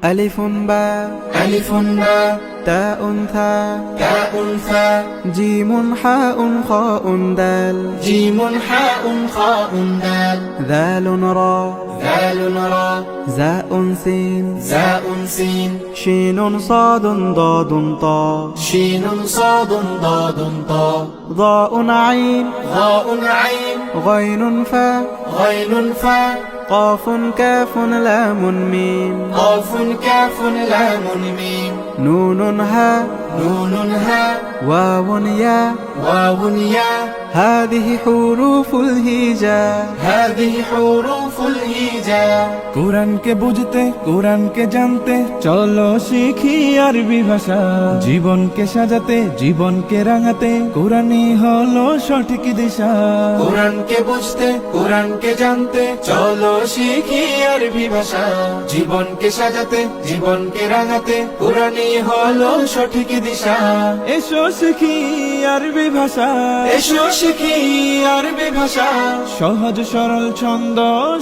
ألف باء ألف باء تاء ثاء تاء ثاء جيم حاء خاء دال جيم حاء خاء دال ذال راء ذال راء زاء سين زاء سين شين صاد ضاد طاء شين صاد ضاد طاء ضاء عين ضاء عين غين فاء غين فاء قاف كاف لام ميم قاف كاف لام ميم نون هاء نون هاء واو ياء واو ياء هذه حروف الهجاء هذه حروف الهجاء কোরআনকে বুঝতে কোরআনকে জানতে চলো শিখি আরবি ভাষা জীবনকে সাজাতে জীবনকে রাঙাতে কোরআনই হলো সঠিক দিশা কোরআনকে বুঝতে কোরআনকে জানতে চলো শিখি আরবি ভাষা জীবনকে সাজাতে জীবনকে রাঙাতে কোরআনই হলো সঠিক দিশা এসো শিখি আরবি ভাষা এসো শিখি আরবি ভাষা সহজ সরল ছন্দ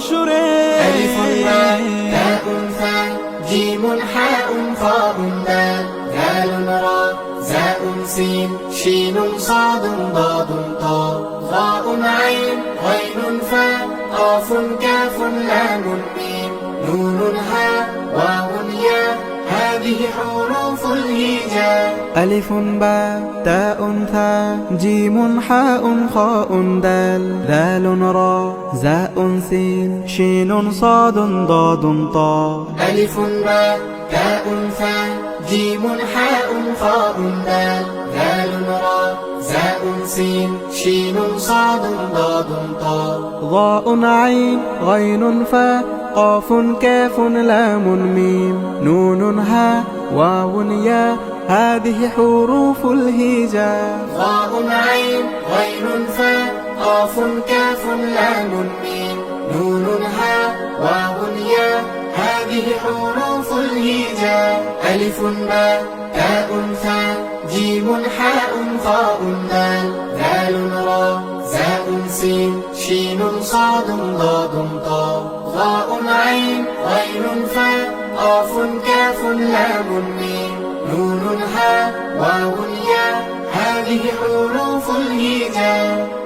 সুরে ألف باء تاء ثاء جيم حاء خاء دال ذال راء زاء سين شين صاد ضاد طاء ظاء عين غين فاء قاف كاف لام ميم نون هاء واو ياء هذه حروف الهجاء ألف باء تاء ثاء جيم حاء خاء دال ذال راء زاء سين شين صاد ضاد طاء ألف باء تاء ثاء جيم حاء خاء دال ذال راء زاء سين شين صاد ضاد طاء ضاء عين غين فاء قاف كاف لام ميم نون هاء واو ياء هذه حروف الهجاء ضاء عين غين فاء قاف كاف لام ميم نون هاء واو ياء هذه حروف الهجاء ألف باء تاء ثاء جيم حاء خاء دال ذال راء زاء سين شين صاد ضاد طاء ظاء عين غين فاء قاف كاف لام ميم نون هاء واو ياء هذه حروف الهجاء